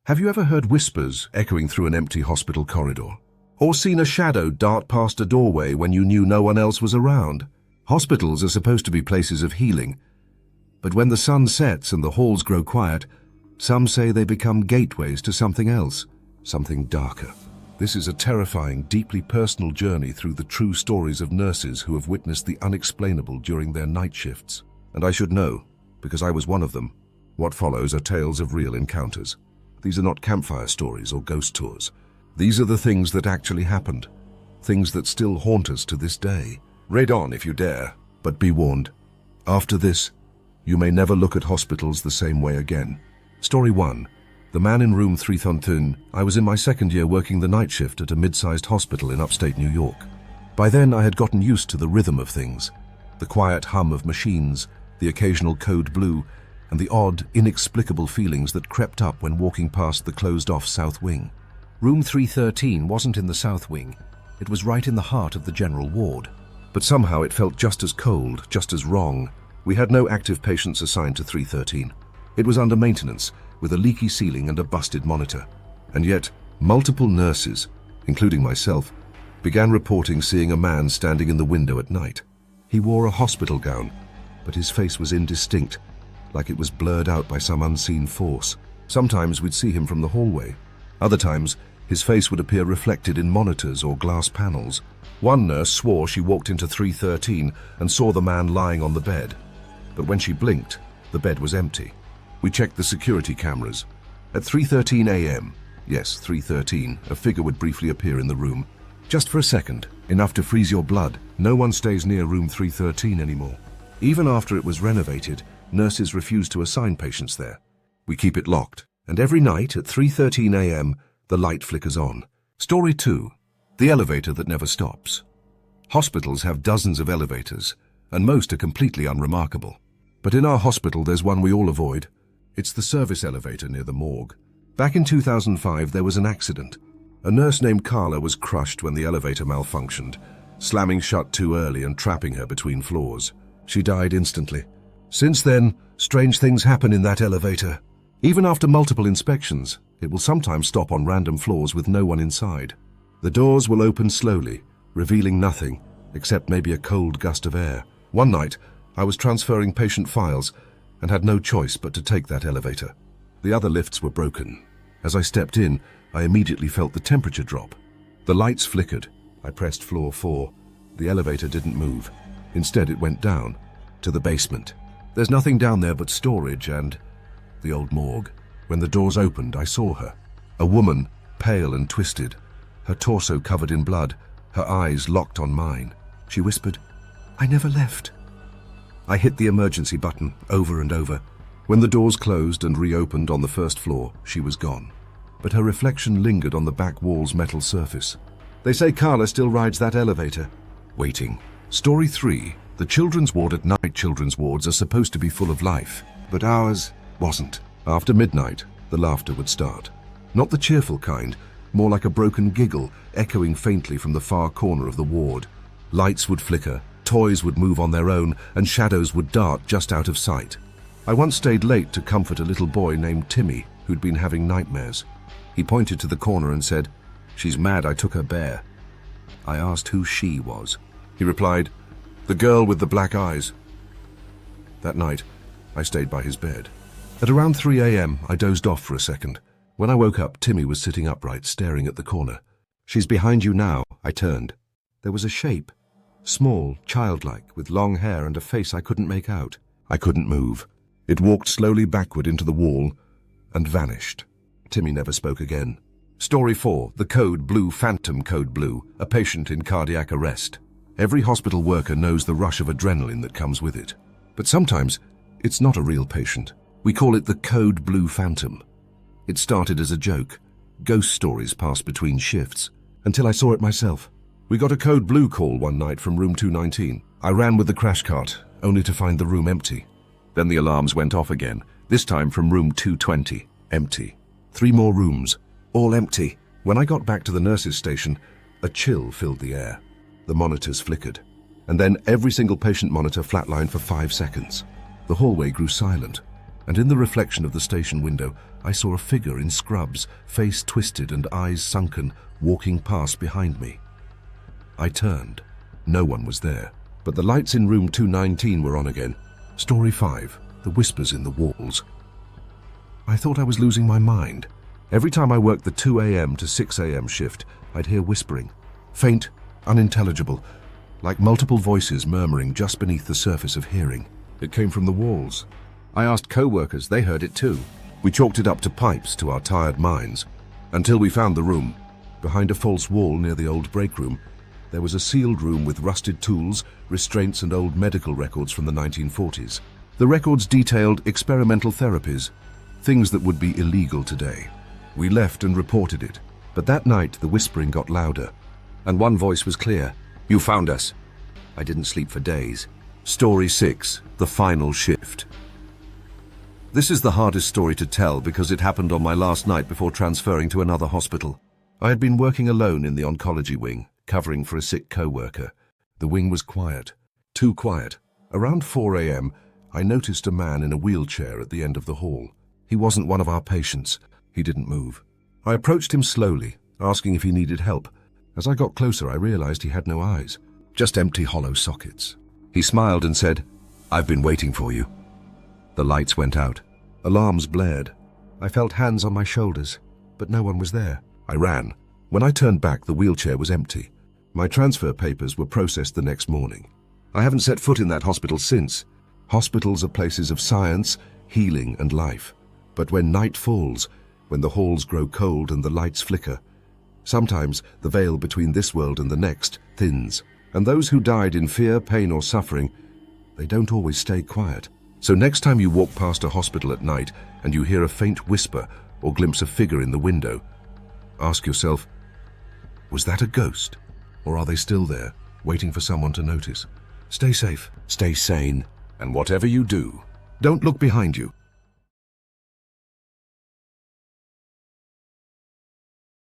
Have you ever heard whispers echoing through an empty hospital corridor? Or seen a shadow dart past a doorway when you knew no one else was around? Hospitals are supposed to be places of healing, but when the sun sets and the halls grow quiet, some say they become gateways to something else, something darker. This is a terrifying, deeply personal journey through the true stories of nurses who have witnessed the unexplainable during their night shifts. And I should know, because I was one of them. What follows are tales of real encounters. These are not campfire stories or ghost tours. These are the things that actually happened, things that still haunt us to this day. Raid on if you dare, but be warned. After this, you may never look at hospitals the same way again. Story 1. The man in room 313. I was in my second year working the night shift at a mid-sized hospital in upstate New York. By then I had gotten used to the rhythm of things, the quiet hum of machines, the occasional code blue, and the odd, inexplicable feelings that crept up when walking past the closed-off south wing. Room 313 wasn't in the south wing. It was right in the heart of the general ward. But somehow it felt just as cold, just as wrong. We had no active patients assigned to 313. It was under maintenance, with a leaky ceiling and a busted monitor. And yet, multiple nurses, including myself, began reporting seeing a man standing in the window at night. He wore a hospital gown, but his face was indistinct, like it was blurred out by some unseen force. Sometimes we'd see him from the hallway. Other times, his face would appear reflected in monitors or glass panels. One nurse swore she walked into 313 and saw the man lying on the bed. But when she blinked, the bed was empty. We checked the security cameras. At 3:13 a.m., yes, 3:13, a figure would briefly appear in the room. Just for a second, enough to freeze your blood. No one stays near room 313 anymore. Even after it was renovated, nurses refuse to assign patients there. We keep it locked, and every night at 3:13 a.m., the light flickers on. Story 2. The elevator that never stops. Hospitals have dozens of elevators, and most are completely unremarkable. But in our hospital there's one we all avoid. It's the service elevator near the morgue. Back in 2005 there was an accident. A nurse named Carla was crushed when the elevator malfunctioned, slamming shut too early and trapping her between floors. She died instantly. Since then, strange things happen in that elevator. Even after multiple inspections, it will sometimes stop on random floors with no one inside. The doors will open slowly, revealing nothing, except maybe a cold gust of air. One night, I was transferring patient files and had no choice but to take that elevator. The other lifts were broken. As I stepped in, I immediately felt the temperature drop. The lights flickered. I pressed floor 4. The elevator didn't move. Instead, it went down, to the basement. There's nothing down there but storage and the old morgue. When the doors opened, I saw her. A woman, pale and twisted, her torso covered in blood, her eyes locked on mine. She whispered, "I never left." I hit the emergency button over and over. When the doors closed and reopened on the first floor, she was gone. But her reflection lingered on the back wall's metal surface. They say Carla still rides that elevator. Waiting. Story 3. The children's ward at night. Children's wards are supposed to be full of life, but ours wasn't. After midnight, the laughter would start. Not the cheerful kind, more like a broken giggle echoing faintly from the far corner of the ward. Lights would flicker, toys would move on their own, and shadows would dart just out of sight. I once stayed late to comfort a little boy named Timmy who'd been having nightmares. He pointed to the corner and said, "She's mad I took her bear." I asked who she was. He replied, "The girl with the black eyes." That night, I stayed by his bed. At around 3 a.m., I dozed off for a second. When I woke up, Timmy was sitting upright, staring at the corner. "She's behind you now." I turned. There was a shape, small, childlike, with long hair and a face I couldn't make out. I couldn't move. It walked slowly backward into the wall and vanished. Timmy never spoke again. Story 4. The Code Blue. Phantom Code Blue, a patient in cardiac arrest. Every hospital worker knows the rush of adrenaline that comes with it. But sometimes, it's not a real patient. We call it the Code Blue Phantom. It started as a joke. Ghost stories passed between shifts, until I saw it myself. We got a Code Blue call one night from room 219. I ran with the crash cart, only to find the room empty. Then the alarms went off again, this time from room 220, empty. 3 more rooms, all empty. When I got back to the nurses' station, a chill filled the air. The monitors flickered, and then every single patient monitor flatlined for 5 seconds. The hallway grew silent. and in the reflection of the station window, I saw a figure in scrubs, face twisted and eyes sunken, walking past behind me. I turned. No one was there, but the lights in room 219 were on again. Story 5, the whispers in the walls. I thought I was losing my mind. Every time I worked the 2 a.m. to 6 a.m. shift, I'd hear whispering. Faint, unintelligible, like multiple voices murmuring just beneath the surface of hearing. It came from the walls. I asked co-workers, they heard it too. We chalked it up to pipes to our tired minds, until we found the room. Behind a false wall near the old break room, there was a sealed room with rusted tools, restraints and old medical records from the 1940s. The records detailed experimental therapies, things that would be illegal today. We left and reported it, but that night the whispering got louder, and one voice was clear. "You found us." I didn't sleep for days. Story 6, the final shift. This is the hardest story to tell because it happened on my last night before transferring to another hospital. I had been working alone in the oncology wing, covering for a sick co-worker. The wing was quiet, too quiet. Around 4 a.m., I noticed a man in a wheelchair at the end of the hall. He wasn't one of our patients. He didn't move. I approached him slowly, asking if he needed help. As I got closer, I realized he had no eyes, just empty hollow sockets. He smiled and said, "I've been waiting for you." The lights went out. Alarms blared. I felt hands on my shoulders, but no one was there. I ran. When I turned back, the wheelchair was empty. My transfer papers were processed the next morning. I haven't set foot in that hospital since. Hospitals are places of science, healing, and life. But when night falls, when the halls grow cold and the lights flicker, sometimes the veil between this world and the next thins. And those who died in fear, pain, or suffering, they don't always stay quiet. So next time you walk past a hospital at night and you hear a faint whisper or glimpse a figure in the window, ask yourself, was that a ghost? Or are they still there, waiting for someone to notice? Stay safe, stay sane, and whatever you do, don't look behind you.